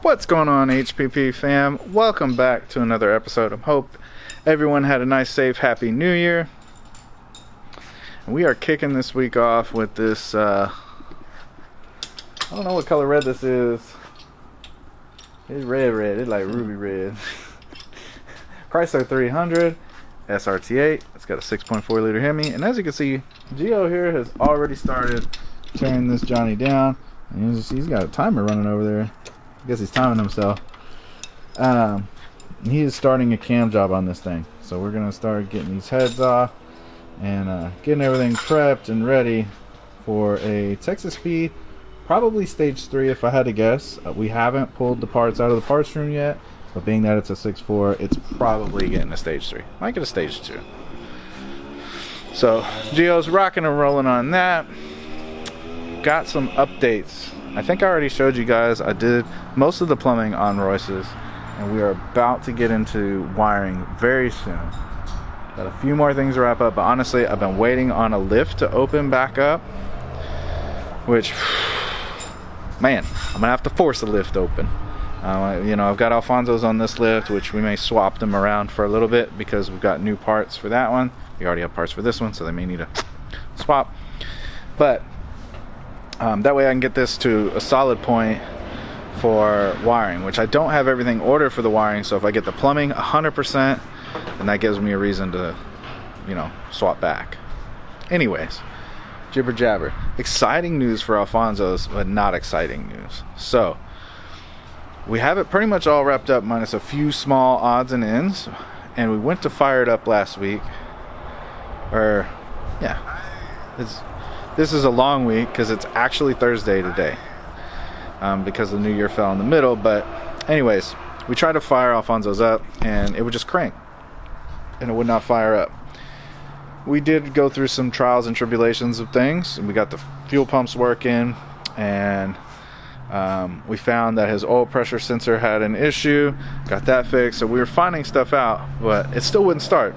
What's going on, HPP fam? Welcome back to another episode. I hope everyone had a nice, safe, happy new year. And we are kicking this week off with this, I don't know what color red this is. It's red. It's like ruby red. Chrysler 300 SRT8. It's got a 6.4 liter Hemi. And as you can see, Gio here has already started tearing this Johnny down. And he's got a timer running over there. I guess he's timing himself. He is starting a cam job on this thing. So we're going to start getting these heads off and getting everything prepped and ready for a Texas speed. Probably stage 3 if I had to guess. We haven't pulled the parts out of the parts room yet. But being that it's a 6.4, it's probably getting a stage 3. Might get a stage 2. So Gio's rocking and rolling on that. Got some updates. I think I already showed you guys. I did most of the plumbing on Royce's, and we are about to get into wiring very soon. Got a few more things to wrap up, but honestly, I've been waiting on a lift to open back up, which, man, I'm gonna have to force the lift open. You know, I've got Alfonso's on this lift, which we may swap them around for a little bit because we've got new parts for that one. We already have parts for this one, so they may need a swap. But that way I can get this to a solid point for wiring, which I don't have everything ordered for the wiring. So if I get the plumbing 100%, then that gives me a reason to, you know, swap back. Anyways, jibber jabber. Exciting news for Alfonso's, but not exciting news. So we have it pretty much all wrapped up minus a few small odds and ends, and we went to fire it up last week. This is a long week because it's actually Thursday today, because the new year fell in the middle. But anyways, we tried to fire Alfonso's up and it would just crank and it would not fire up. We did go through some trials and tribulations of things, and we got the fuel pumps working, and we found that his oil pressure sensor had an issue. Got that fixed. So we were finding stuff out, but it still wouldn't start.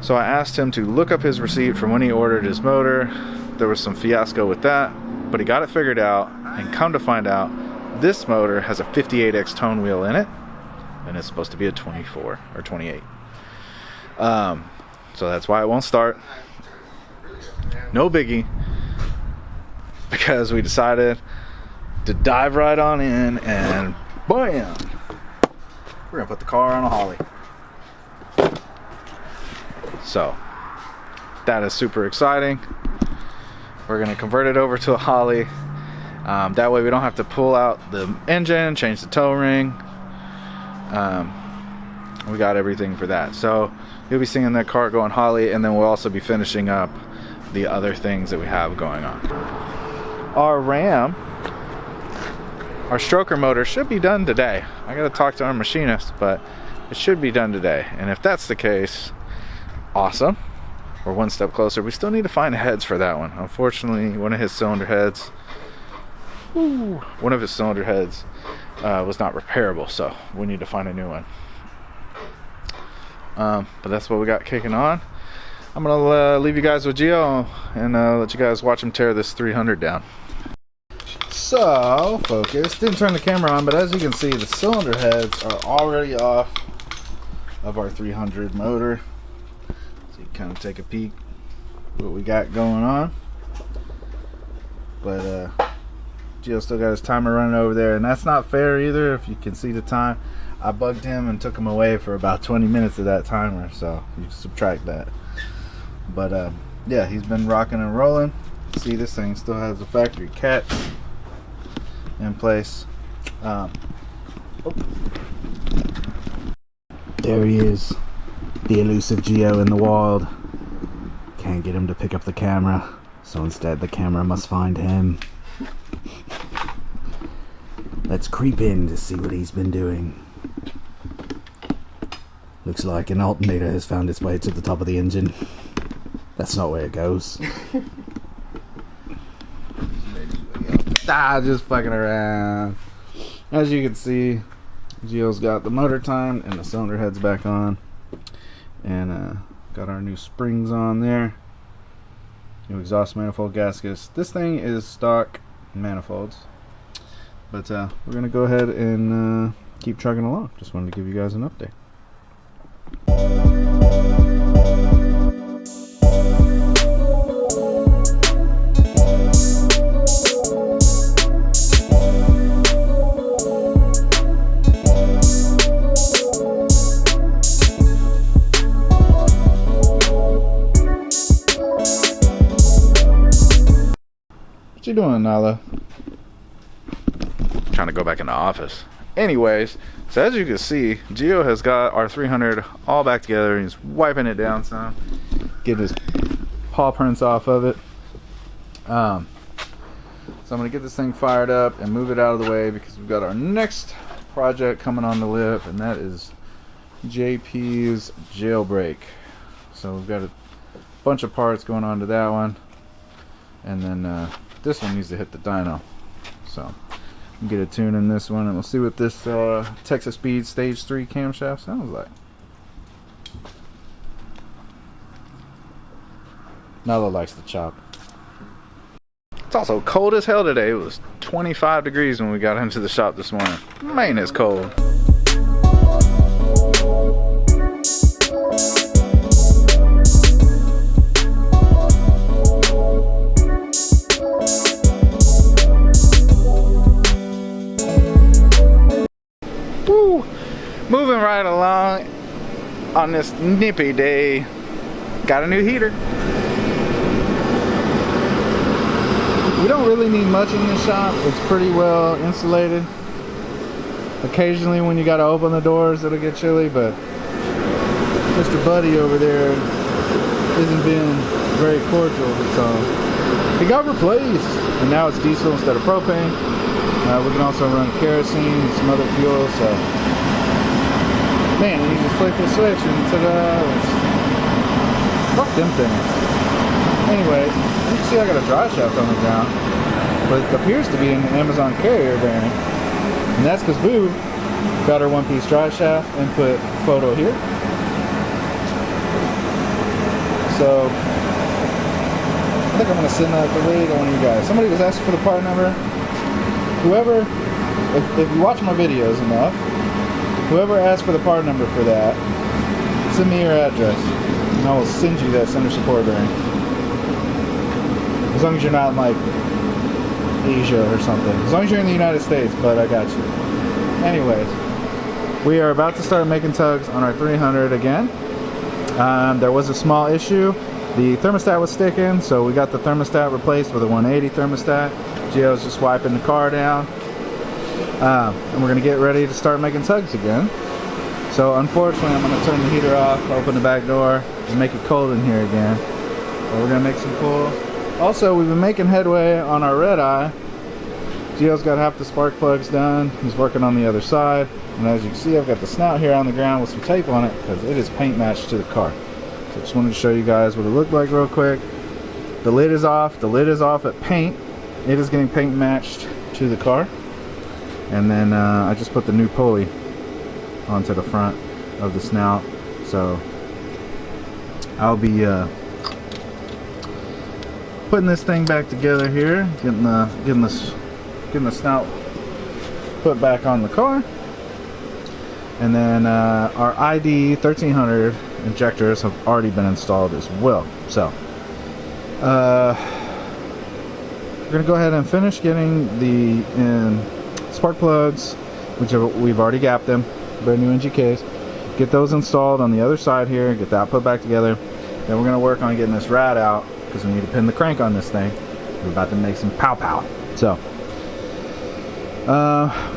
So I asked him to look up his receipt from when he ordered his motor. There was some fiasco with that, but he got it figured out, and come to find out, this motor has a 58X tone wheel in it, and it's supposed to be a 24 or 28. So that's why it won't start. No biggie, because we decided to dive right on in and bam! We're gonna put the car on a Holly. So that is super exciting. We're gonna convert it over to a Holly. That way we don't have to pull out the engine, change the tow ring. We got everything for that. So you'll be seeing that car going Holly, and then we'll also be finishing up the other things that we have going on. Our Ram, our stroker motor should be done today. I gotta talk to our machinist, but it should be done today. And if that's the case, awesome. We're one step closer. We still need to find heads for that one. Unfortunately, one of his cylinder heads was not repairable, so we need to find a new one. But that's what we got kicking on. I'm gonna leave you guys with Gio and let you guys watch him tear this 300 down. So, focus. Didn't turn the camera on, but as you can see, the cylinder heads are already off of our 300 motor. So you can kind of take a peek what we got going on. But Gio still got his timer running over there, and that's not fair either. If you can see the time, I bugged him and took him away for about 20 minutes of that timer, so you subtract that. But yeah, he's been rocking and rolling. See, this thing still has the factory catch in place. There he is, the elusive Gio in the wild. Can't get him to pick up the camera, so instead the camera must find him. Let's creep in to see what he's been doing. Looks like an alternator has found its way to the top of the engine. That's not where it goes. Just fucking around. As you can see, Gio's got the motor timed and the cylinder heads back on, and got our new springs on there, new exhaust manifold gaskets. This thing is stock manifolds. But we're gonna go ahead and keep trucking along. Just wanted to give you guys an update. What you doing, Nala? Trying to go back in the office. Anyways, so as you can see, Gio has got our 300 all back together. He's wiping it down some, getting his paw prints off of it. So I'm gonna get this thing fired up and move it out of the way because we've got our next project coming on the lip, and that is JP's jailbreak. So we've got a bunch of parts going on to that one, and then this one needs to hit the dyno. So get a tune in this one, and we'll see what this Texas Speed Stage 3 camshaft sounds like. Nala likes the chop. It's also cold as hell today. It was 25 degrees when we got into the shop this morning. Man, it's cold. Woo! Moving right along on this nippy day. Got a new heater. We don't really need much in this shop. It's pretty well insulated. Occasionally when you gotta open the doors it'll get chilly, but Mr. Buddy over there isn't being very cordial, so he got replaced, and now it's diesel instead of propane. We can also run kerosene and some other fuel, so man, you just flick the switch and ta-da! Fuck them things. Anyway, you can see I got a dry shaft on the ground, but it appears to be an Amazon carrier bearing, and that's because Boo got her one-piece dry shaft and put photo here. So I think I'm gonna send that the lead on you guys. Somebody was asking for the part number. Whoever, if you watch my videos enough, whoever asked for the part number for that, send me your address, and I will send you that center support bearing. As long as you're not in like Asia or something. As long as you're in the United States, but I got you. Anyways, we are about to start making tugs on our 300 again. There was a small issue. The thermostat was sticking, so we got the thermostat replaced with a 180 thermostat. Gio's just wiping the car down. And we're gonna get ready to start making tugs again. So unfortunately, I'm gonna turn the heater off, open the back door, and make it cold in here again. But we're gonna make some pull. Also, we've been making headway on our red eye. Gio's got half the spark plugs done. He's working on the other side. And as you can see, I've got the snout here on the ground with some tape on it because it is paint matched to the car. So I just wanted to show you guys what it looked like real quick. The lid is off. The lid is off at paint. It is getting paint matched to the car. And then I just put the new pulley onto the front of the snout. So I'll be putting this thing back together here, getting the snout put back on the car. And then our ID 1300 injectors have already been installed as well. So we're gonna go ahead and finish getting the spark plugs, which we've already gapped them, brand new NGKs. Get those installed on the other side here, get that put back together. Then we're gonna work on getting this rad out because we need to pin the crank on this thing. We're about to make some pow pow. So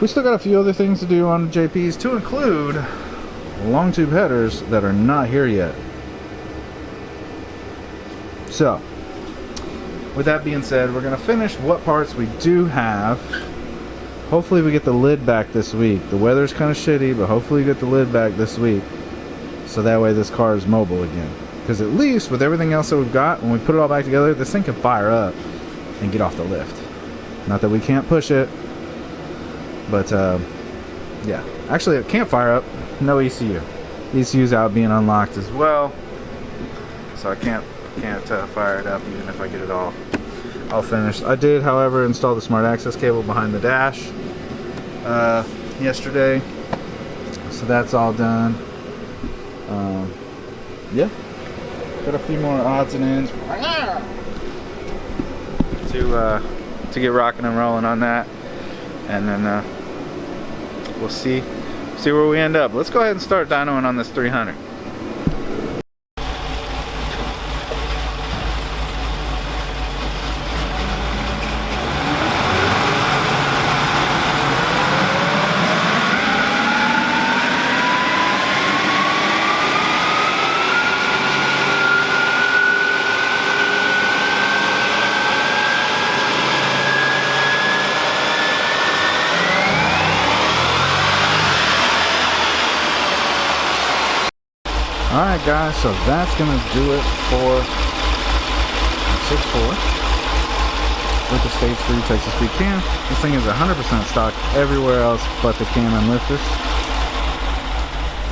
we still got a few other things to do on the JPs, to include long tube headers that are not here yet. So with that being said, we're gonna finish what parts we do have. Hopefully we get the lid back this week. The weather's kind of shitty, but hopefully we get the lid back this week, so that way this car is mobile again. Because at least with everything else that we've got, when we put it all back together, this thing can fire up and get off the lift. Not that we can't push it, but yeah, actually it can't fire up. No ECU. ECU's out being unlocked as well, so I can't fire it up even if I get it all finished. I did, however, install the smart access cable behind the dash. yesterday, so that's all done. Yeah, got a few more odds and ends to get rocking and rolling on that, and then we'll see where we end up. Let's go ahead and start dynoing on this 300. Alright guys, so that's going to do it for 6.4 with the Stage 3 Texas Speed cam. This thing is 100% stock everywhere else but the cam and lifters.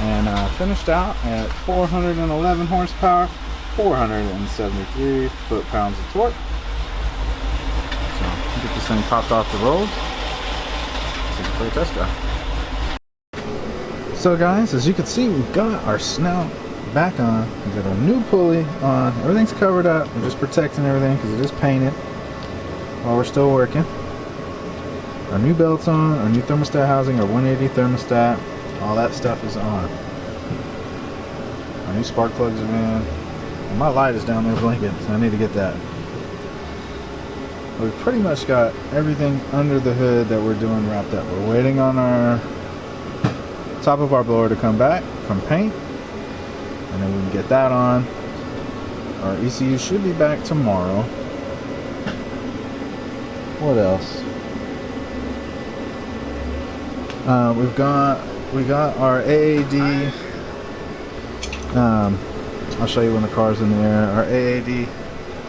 And finished out at 411 horsepower, 473 foot-pounds of torque. So, get this thing popped off the road. Take it for a test drive. So guys, as you can see, we've got our snout back on. We've got our new pulley on. Everything's covered up. We're just protecting everything because it is painted while we're still working. Our new belt's on, our new thermostat housing, our 180 thermostat, all that stuff is on. Our new spark plugs are in. And my light is down there blinking, so I need to get that. We've pretty much got everything under the hood that we're doing wrapped up. We're waiting on our top of our blower to come back from paint, and then we can get that on. Our ECU should be back tomorrow. What else? We got our AAD. I'll show you when the car's in the air. Our AAD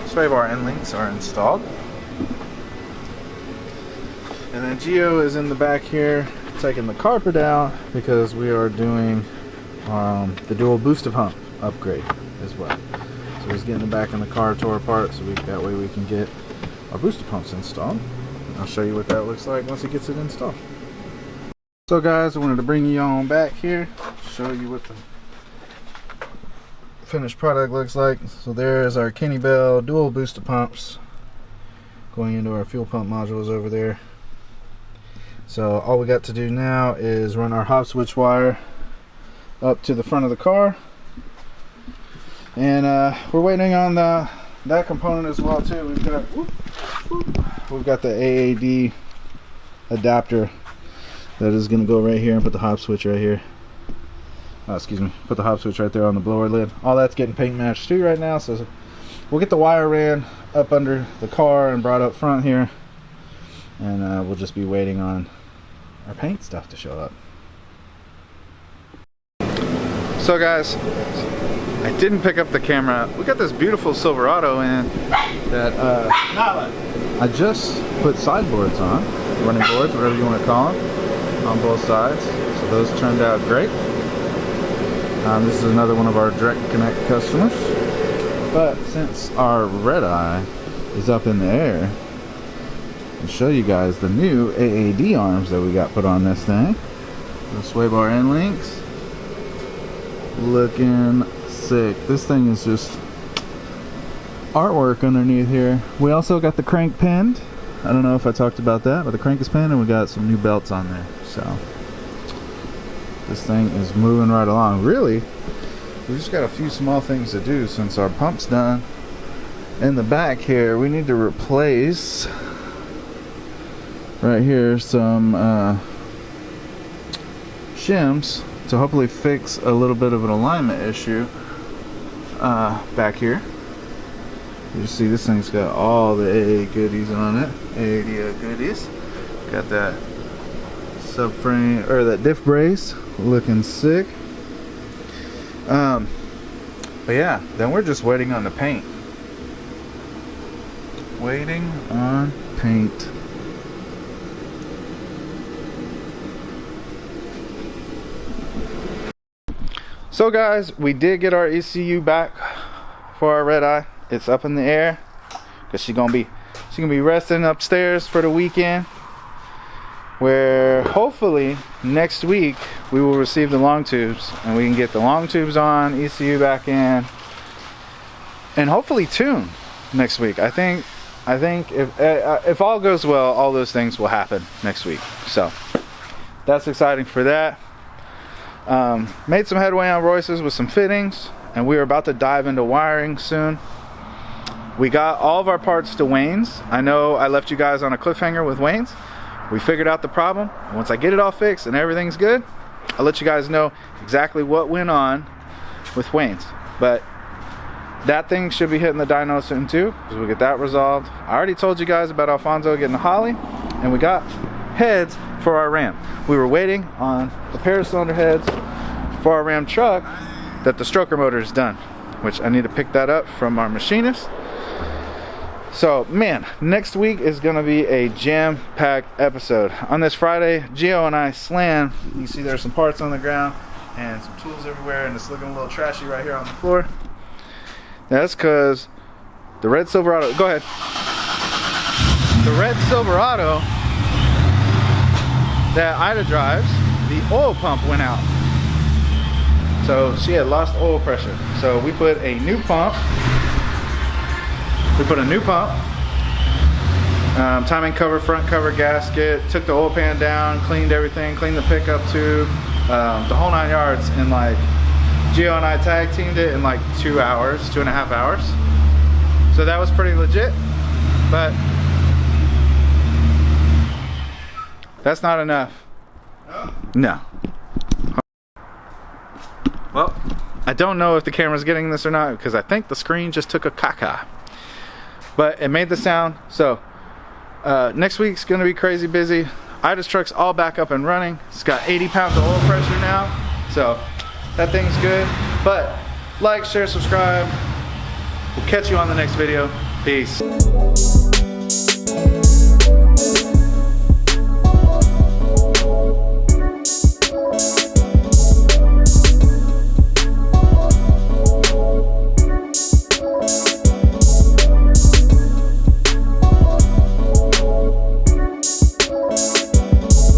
sway bar end links are installed, and then Geo is in the back here taking the carpet out because we are doing the dual booster pump upgrade as well. So he's getting the back in the car tore apart, so that way we can get our booster pumps installed. I'll show you what that looks like once he gets it installed. So guys, I wanted to bring you on back here, show you what the finished product looks like. So there's our Kenny Bell dual booster pumps going into our fuel pump modules over there. So all we got to do now is run our hop switch wire up to the front of the car, and we're waiting on that component as well too. We've got the AAD adapter that is going to go right here and put the hop switch right here. Excuse me, put the hop switch right there on the blower lid. All that's getting paint matched too right now, so we'll get the wire ran up under the car and brought up front here, and we'll just be waiting on our paint stuff to show up. So guys, I didn't pick up the camera. We got this beautiful Silverado in that I just put sideboards on, running boards, whatever you want to call them, on both sides. So those turned out great. This is another one of our direct connect customers. But since our red eye is up in the air, I'll show you guys the new AAD arms that we got put on this thing. The sway bar end links. Looking sick. This thing is just artwork underneath here. We also got the crank pinned. I don't know if I talked about that, but the crank is pinned, and we got some new belts on there. So this thing is moving right along. Really, we just got a few small things to do since our pump's done. In the back here, we need to replace right here some shims to hopefully fix a little bit of an alignment issue back here. You see this thing's got all the AA goodies on it. AAD goodies. Got that subframe, or that diff brace, looking sick. But yeah, then we're just waiting on the paint. Waiting on paint. So guys, we did get our ECU back for our red eye. It's up in the air because she's gonna be resting upstairs for the weekend. where hopefully next week we will receive the long tubes and we can get the long tubes on, ECU back in, and hopefully tune next week. I think if all goes well, all those things will happen next week. So that's exciting for that. Made some headway on Royce's with some fittings, and we are about to dive into wiring soon. We got all of our parts to Wayne's. I know I left you guys on a cliffhanger with Wayne's. We figured out the problem. Once I get it all fixed and everything's good, I'll let you guys know exactly what went on with Wayne's. But that thing should be hitting the dyno soon too, because we'll get that resolved. I already told you guys about Alfonso getting the Holly, and we got heads for our Ram. We were waiting on the pair of cylinder heads for our Ram truck that the stroker motor is done, which I need to pick that up from our machinist. So man, next week is gonna be a jam-packed episode. On this Friday, Gio and I slammed. You see there's some parts on the ground and some tools everywhere, and it's looking a little trashy right here on the floor. That's because the red Silverado, go ahead. The red Silverado that Ida drives, the oil pump went out. So she had lost oil pressure. So we put a new pump. Timing cover, front cover, gasket, took the oil pan down, cleaned everything, cleaned the pickup tube, the whole 9 yards, and like Gio and I tag teamed it in like 2 hours, 2.5 hours. So that was pretty legit, but that's not enough. No. Well, I don't know if the camera's getting this or not, because I think the screen just took a caca. But it made the sound. So next week's gonna be crazy busy. Ida's truck's all back up and running. It's got 80 pounds of oil pressure now, so that thing's good. But like, share, subscribe. We'll catch you on the next video. Peace.